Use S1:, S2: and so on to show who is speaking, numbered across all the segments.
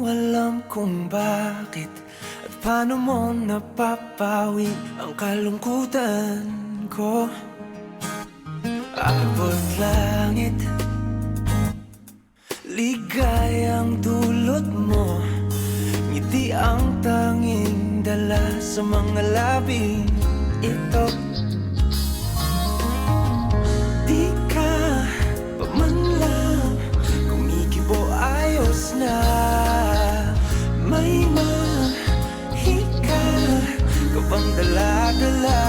S1: alam kung bakit at paano mo napapawi ang kalungkutan ko. Abot langit, ligayang dulot mo, ngiti ang tanging dala sa mga labing ito. Di ka pa man lang kumikibo, ayos na. May mahika ka bang dala-dala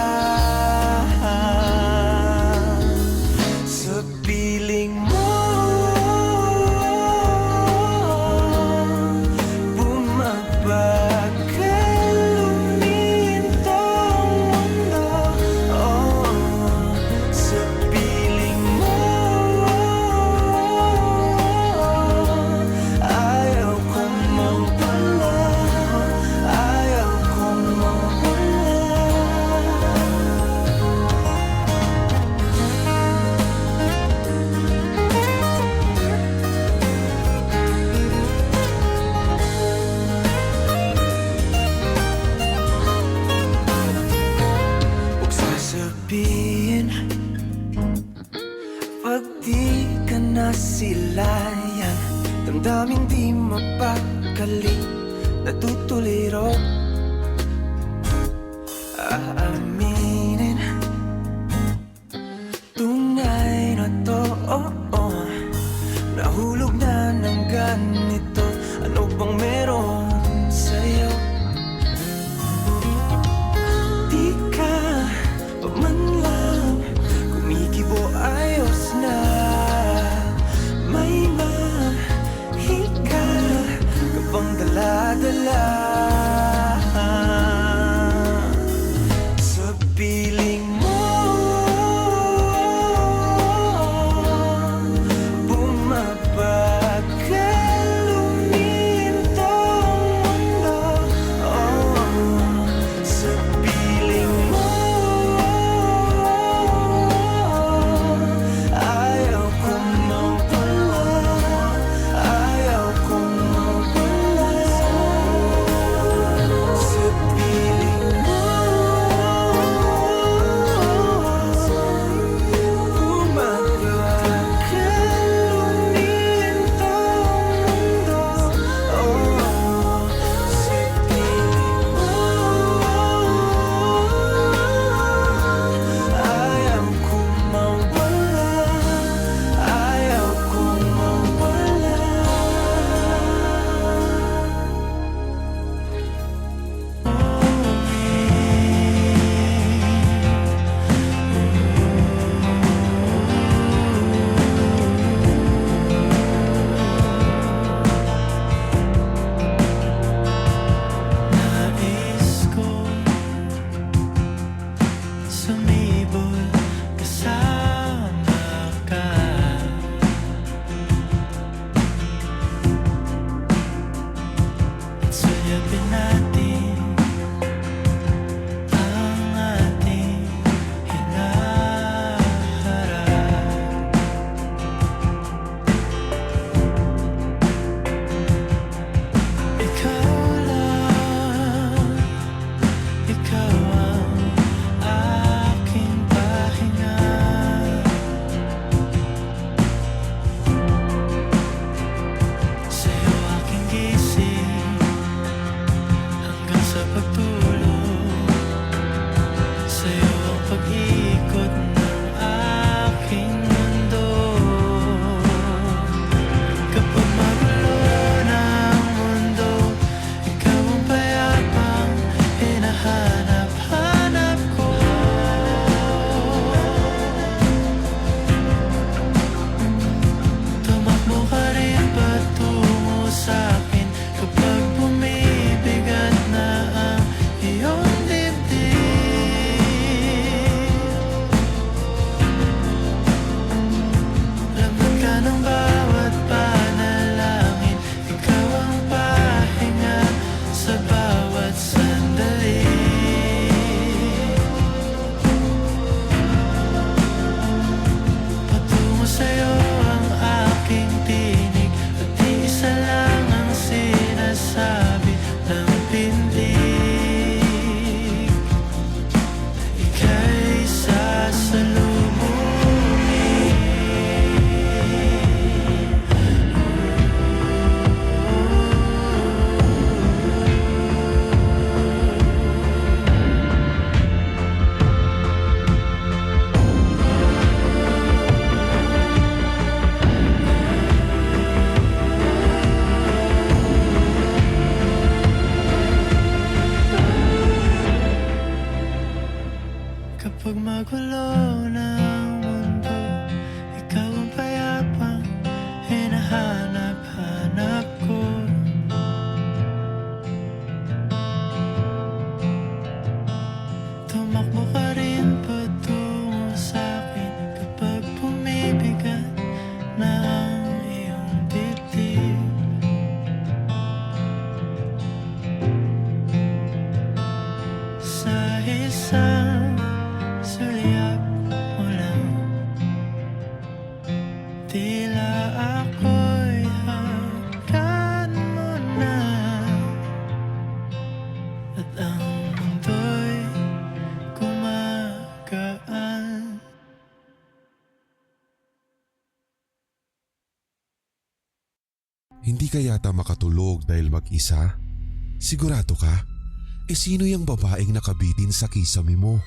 S1: sa piling mo? Bumabagal lumintong mundo, sa piling mo. Ayaw kong mawala, ayaw kong mawala. Huwag sasabihin pag di ka nasilayan, damdaming di mapakali, natutuliro. Aaminin, tunay na to, nahulog na ng ganito. Ano bang meron sa'yo? Di ka pa man lang kumikibo, ayos na. May mahika ka bang dala-dala sa piling mo? Bumabagal lumintong mundo, sa piling mo. Ayaw kong mawala, ayaw kong mawala sa piling mo. Bumabagal lumintong mundo, sa piling mo. Ayaw kong mawala, ayaw kong mawala. Nais ko sumibol kasama ka, at suyapin natin ang ating hinaharap. Ikaw lang, ikaw ang aking pahinga. Sa'yo aking gising, sabit ng pintig, ika'y sasalubungin. Kapag magulo na ang mundo, ikaw ang payapang hinahanap-hanap ko. Tumakbo ka rin patungo sa'kin kapag bumibigat na ang iyong dibdib. Sa isang sulyap mo lang, tila ako'y hanggan mo na, at ang mundo'y gumagaan.
S2: Hindi ka yata makatulog dahil mag-isa? Sigurado ka? Sino yung babaeng nakabitin sa kisame mo?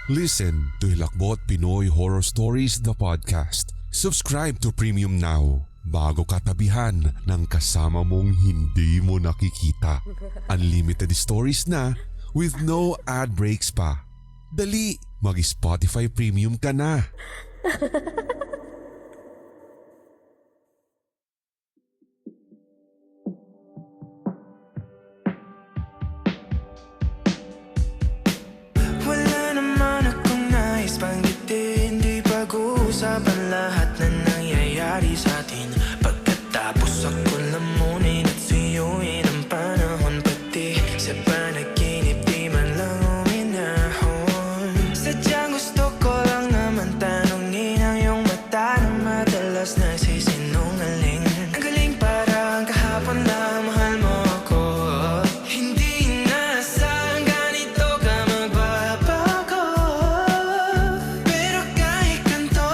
S2: Listen to Hilakbot Pinoy Horror Stories, the podcast. Subscribe to Premium now bago katabihan ng kasama mong hindi mo nakikita. Unlimited stories na with no ad breaks pa. Dali, mag-Spotify Premium ka na.
S1: Wala naman akong nais banggitin, di pag-uusapan lahat na nangyayari sa atin. Pagkatapos ako lamunin at suyuin ang panahon, pati sa panaginip di man lang uminahon. Sadyang gusto ko lang naman tanongin ang iyong mata na madalas nagsisinungaling. Ang galing parang kahapon lang mahal mo ako. Hindi inaasahang ganito ka magbabago, pero kahit ganito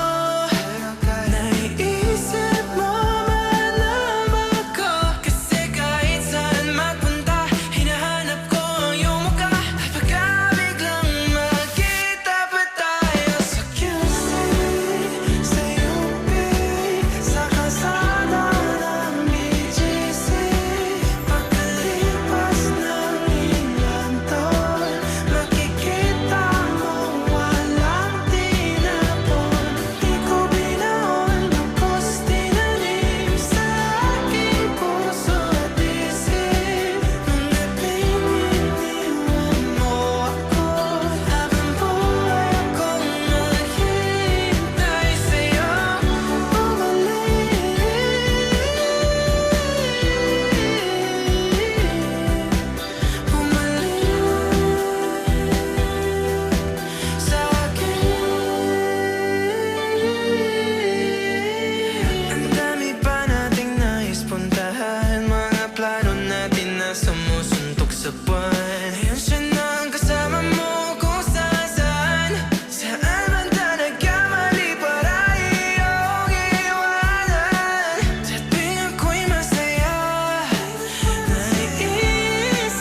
S1: naiisip mo malam ako. Kasi kahit saan magpunta hinahanap ko ang iyong mukha. Pagka biglang magkita pa tayo sa QC, sa UP, sa kalsada ng BGC, pagkalipas ng ilang taon makikita mo walang tinapon. Di ko binaon, tapos tinanim sa aking puso at isip. Ngunit pininiwan mo ako habang buhay akong naghihintay sa'yo. Bumalik sa akin. Ang dami pa nating nais puntahan, mga plano natin na sumusuntok sa buwan. Ngayon siya na ang kasama mo kung saan. Saan man tayo nagkamali para iyong iwanan. Sa tuwing ako'y masaya, naiisip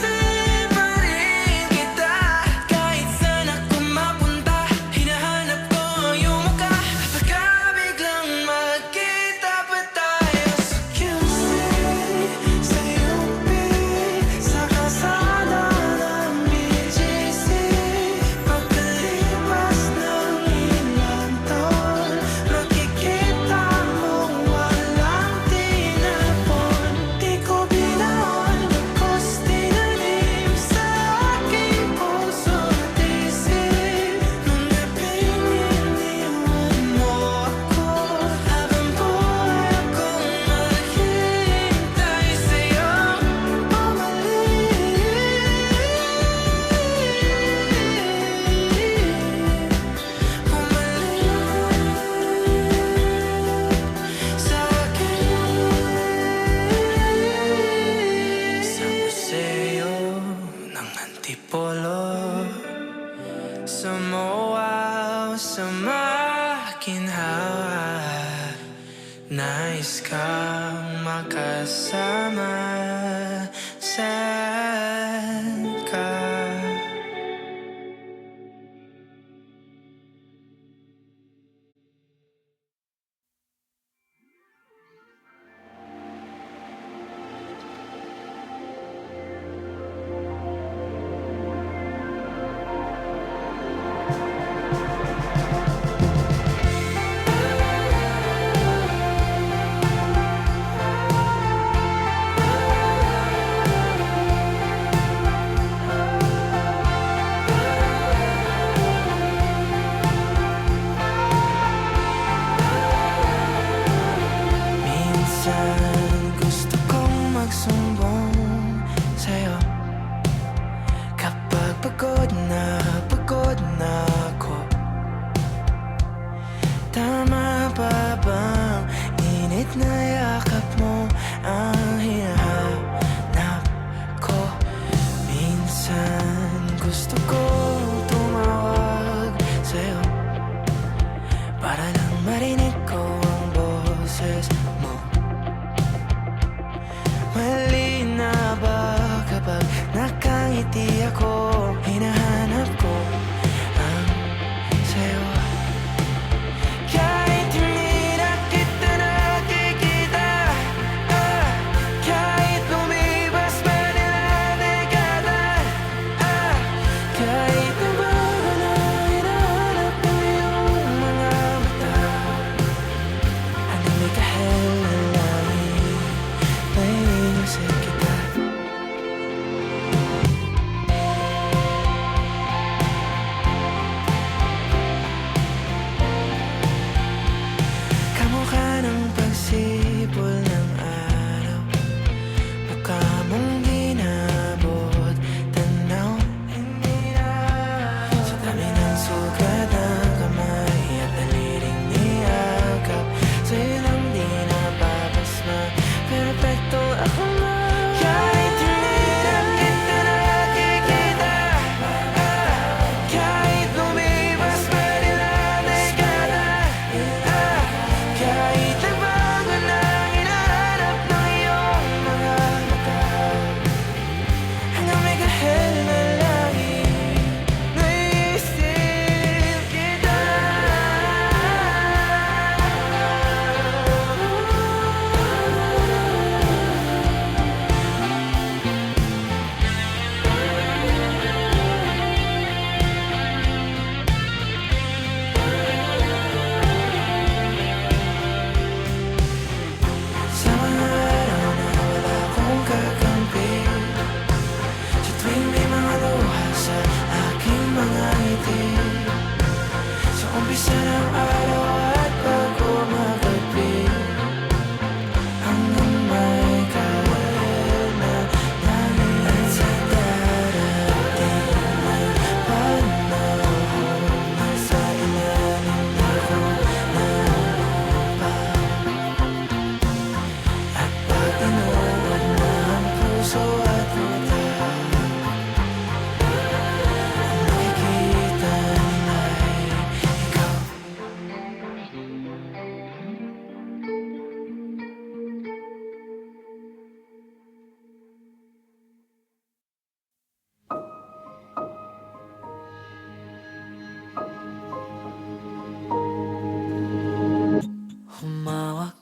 S1: pa rin kita. Kahit saan ako mapunta, hinahanap ko ang iyong mukha. Pagka biglang magkita pa tayo sa QC, sa UP, sa kalsada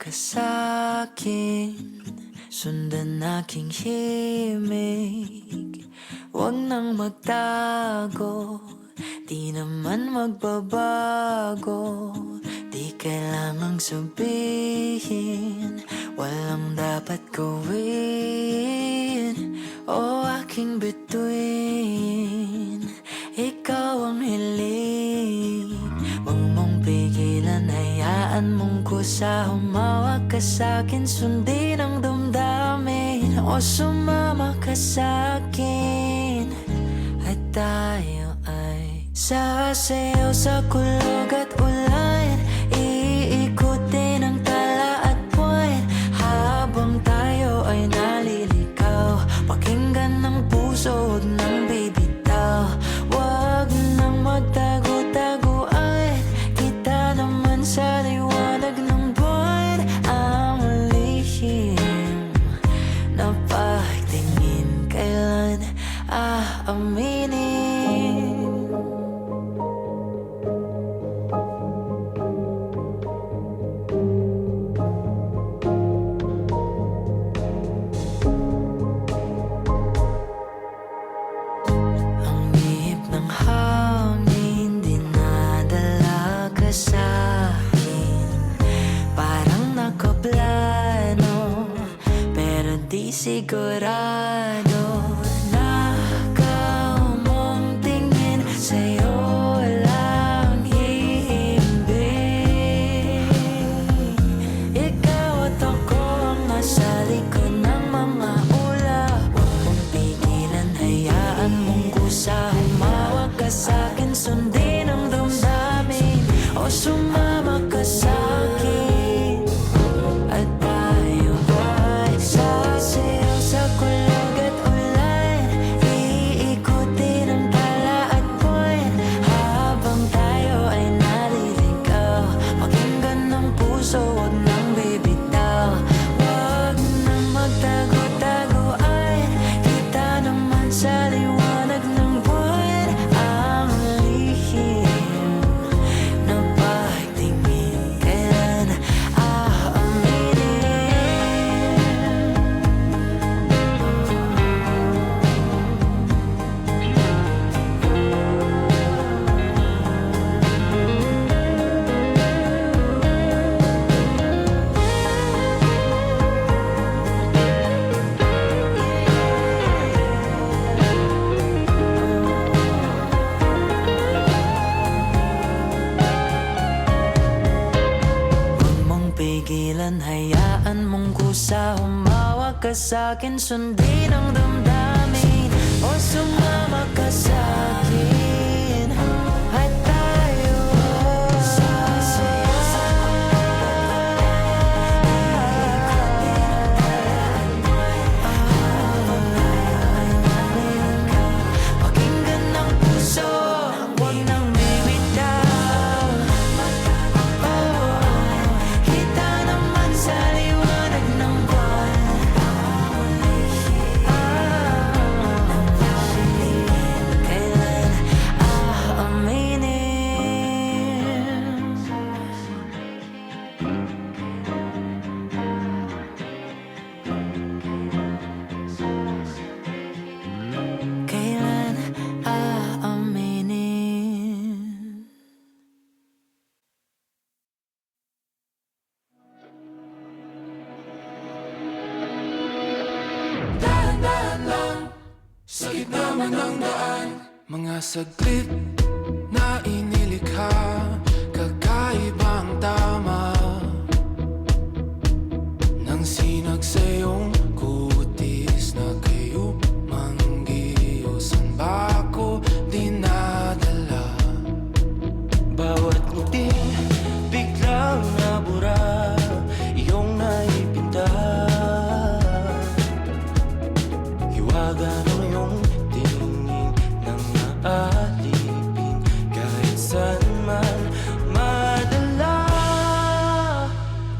S1: ka sa'kin, sundan aking himig. Huwag nang magtago, di naman magbabago. Di kailangang sabihin, walang dapat gawin. O aking bituin, ikaw ang hiling. Huwag mong pigilan, hayaan mong kusa. Humawak ka sa'kin, sundin ang damdamin. O sumama ka sa'kin, at tayo ay sasayaw sa kulog at ulan. Iikutin ang tala at buwan, habang tayo ay naliligaw. Pakinggan ng puso, huwag nang bibitaw. Huwag nang magtago-taguan, kita naman sa liwanag ng buwan. Ang lihim na pagtingin, kailan aaminin? Ang ihip ng hangin, dinadala ka sa'kin. Parang nakaplano, pero di sigurado. Nakaw mong tingin, sa'yo lang hihimbing. Ikaw at ako ang nasa likod ng mga ulap. Huwag mong pigilan, hayaan mong kusa. Humawak ka sa'kin, sundin ang damdamin. O sumama ka sa'kin, at tayo ay sasayaw sa kulog at ulan. Iikutin ang tala at buwan, habang tayo ay naliligaw. Pakinggan ng puso, huwag nang bibitaw. Huwag nang magtago-taguan, kita naman sa liwanag ng buwan. Ang lihim na pagtingin, kailan aaminin? Huwag mong pigilan, hayaan mong kusa. Humawak ka sa'kin, sundin ang damdamin. O sumama ka sa'kin, at tayo sasayaw sa pakinggan ng puso, huwag nang bibitaw. Kita naman sa liwanag ng buwan. Kailan aaminin? Kailan aaminin?
S3: Dahan-dahan lang, sa gitna man ng daan. Mga saglit na inilikha, kakaibang tama nang sinag sa iyong kutis na kayo manggiyosan ba ako dinadala? Bawat ngiti biglang nabura, iyong naipinta. Hiwaga ng iyong tingin nang naalipin, kahit saan man madala.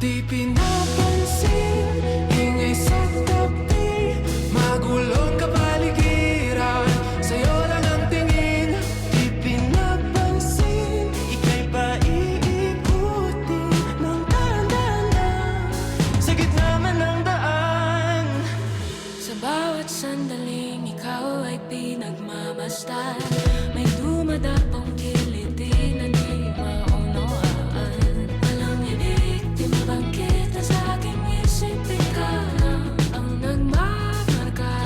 S3: Di pinapansin, ingay sa tabi, magulong kapaligiran, sa'yo lang ang tingin. Di pinapansin, ika'y paiikutin ng dahan-dahan lang.
S4: basta may dumadapang kiliti na di maunawaan. Walang ibiktima bang kita sa aking isip, ikaw lang ang nagmamarka.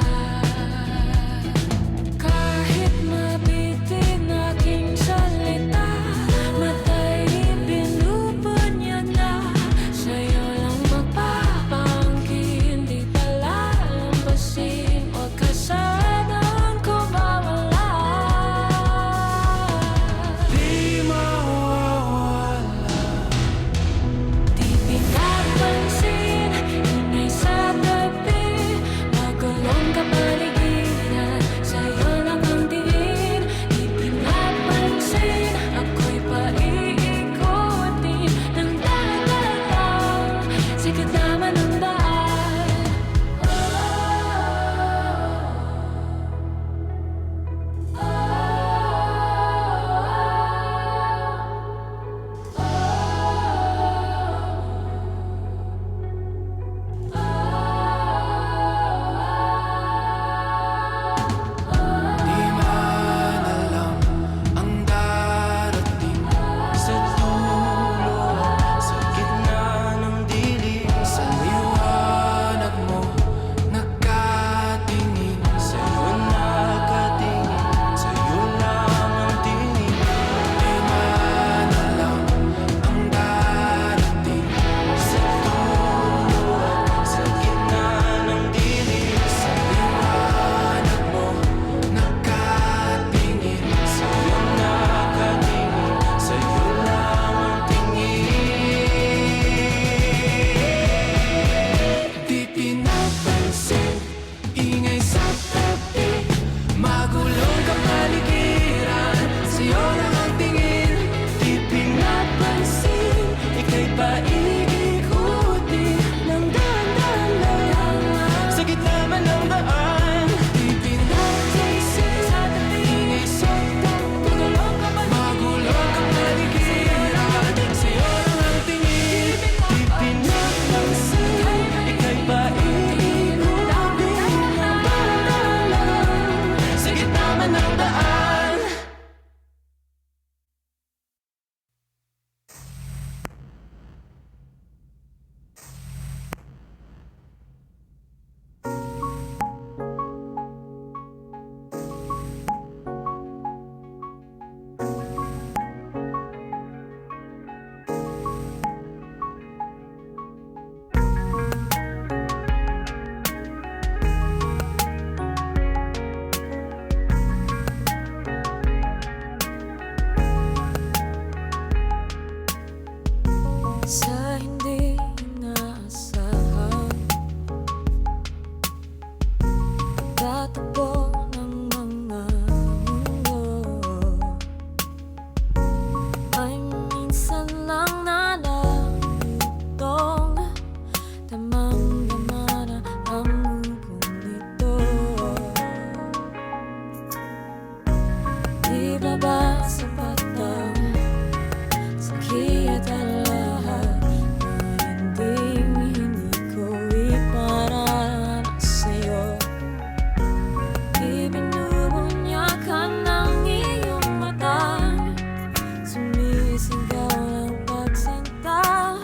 S4: Kahit mabitin aking salita, matay binubod niya na. Sa'yo lang magpapangkin, di pala lampasin. Huwag ka sanang kumawala.
S3: Di mawawala.
S4: Di pinapansin, ingay sa tabi, magulong kapaligiran, sa'yo lang ang tingin. Di pinapansin, ako'y paiikutin ng dahan-dahan, sikat naman ang daan.
S3: Di man alam ang darating sa dulo, sa gitna ng dilim. Sa liwanag mo nakatingin, sa'yo nakatingin, sa'yo lang ang tingin. Di man alam ang darating sa dulo, sa gitna ng dilim. Sa liwanag mo nakatingin, sa'yo nakatingin, sa'yo lang ang tingin. Di pinapansin, ingay sa tabi, magulong kapaligiran, sa'yo lang ang tingin. Di pinapansin, ika'y paiikutin ng dahan-dahan lang, sa gitna man ng daan. Di pinapansin, ingay sa tabi, magulong kapaligiran, sa'yo lang ang tingin. Di pinapansin, ika'y paiikutin ng dahan-dahan lang, sa gitna man ng daan.
S4: Sa hindi inaasahan, tatakbo ng mga mundo, ay minsan lang nalalutong, tamang-tama na ang mukhang nito. Di ba ba sapat ang sakit at lahat na hindi ko iparanas sa'yo? Di binubunyakan ng iyong mata, sumisigaw ng pagsinta.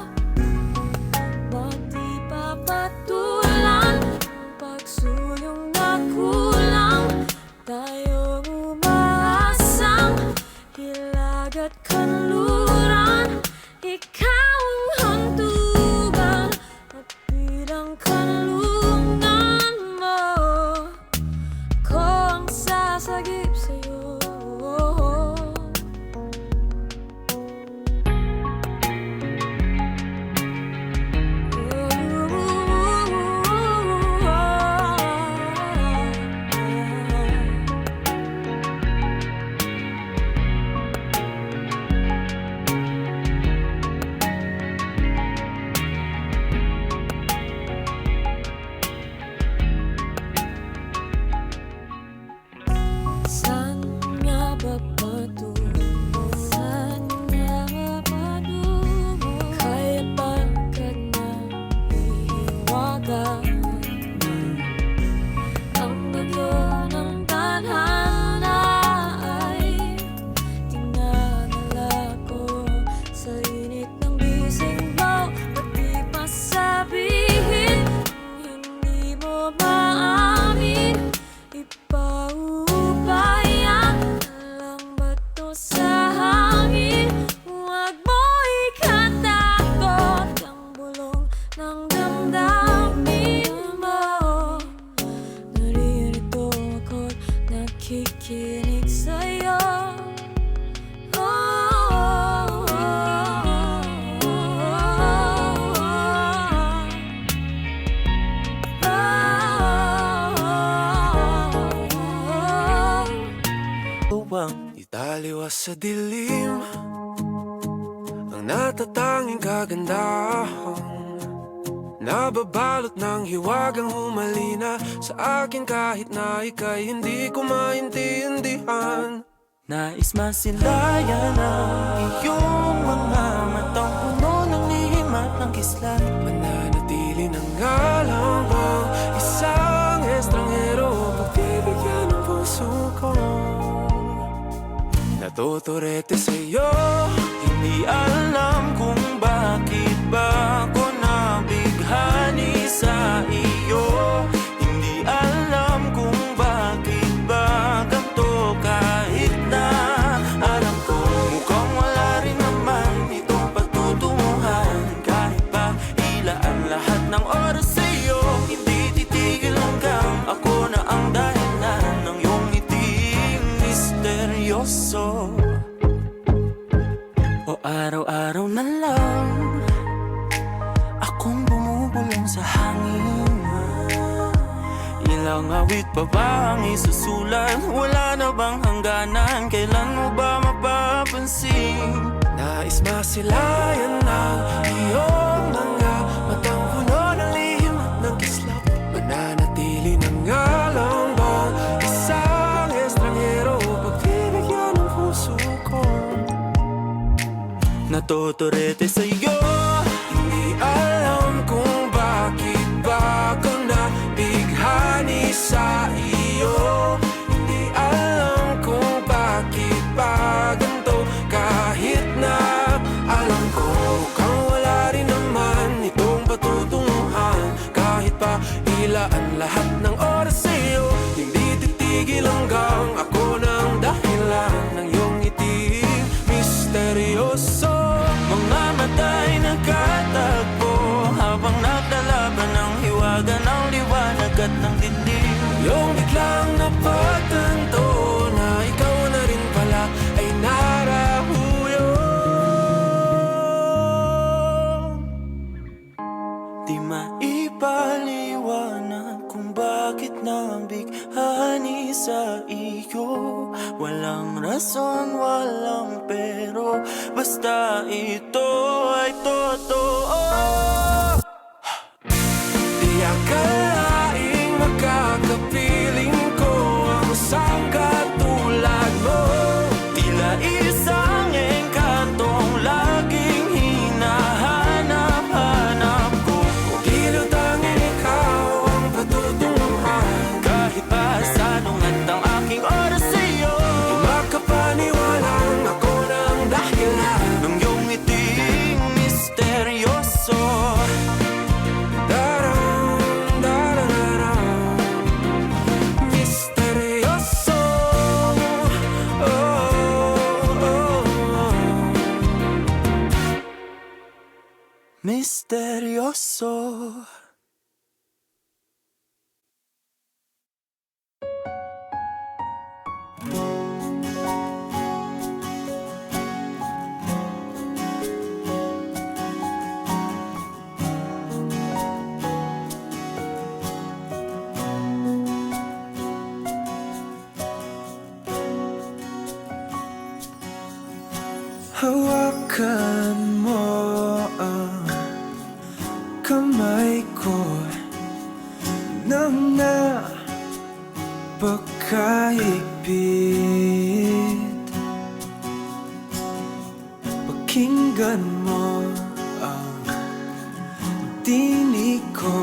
S4: Ba't di papatulan ang pagsuyong na kulang? Tayo umaasang hilag at kanluran, ikaw ang hantugan at bilang kanlungan mo, ko ang sasagip sa'yo. San nakikinig sa'yo.
S1: Upang italiwas sa dilim ang natatanging kagandahan, nababalot ng hiwagang humalina sa akin kahit na ika'y hindi ko maintindihan. Nais masilayan ang iyong mga matang puno ng lihim at ng kislat, mananatili ng galang ang isang estranghero, pagbibigyan ng puso ko. Natuturete sa'yo, hindi alam kung bakit ba ako nabighani sa iyo. Hindi alam kung bakit ba ganito kahit na alam ko mukhang wala rin naman itong patutunguhan. Kahit pa ilaan lahat ng oras sa'yo, hindi titigil hanggang ako na ang dahilan ng iyong ngiting misteryoso. O araw-araw na lang akong bumubulong sa hangin. Ilang awit pa ba ang isusulat? Wala na bang hangganan? Kailan mo ba mapapansin? Nais masilayan ng iyong mga matang puno ng lihim at ng kislap, mananatili ng alam bang isang estranghero, pagbibigyan ng puso ko. Natuturete sa'yo, hindi alam kung bakit ba ako nabighani sa iyo. Hindi alam kung bakit ba ganito kahit na alam ko mukhang wala rin naman itong patutunguhan. Kahit pa ilaan lahat ng oras sa'yo, hindi titigil hanggang ako ng dahilan ng iyong ngiting misteryoso. Mga mata'y nagkatagpo habang naglalaban ng hiwaga ng liwanag at ng dilim. Yung biglang napagtanto na ikaw na rin pala ay narahuyo. Di maipaliwanag kung bakit nabighani sa iyo. Walang rason, walang pero, basta ito ay totoo. Di akalaing makakapiling ko ang isang katulad mo. Tila isang engkantong laging hinahanap-hanap ko. Kung kilos tanging ikaw ang patutunguhan, kahit pa sanungan ang aking oras sa'yo, di makapaniwalang ako ng dahilan ng iyong ngiting misteryoso. Daram, dararam, misteryoso. Oh, oh, oh. Misteryoso. Hawakan mo ang kamay ko nang napakahigpit. Pakinggan mo ang tinig ko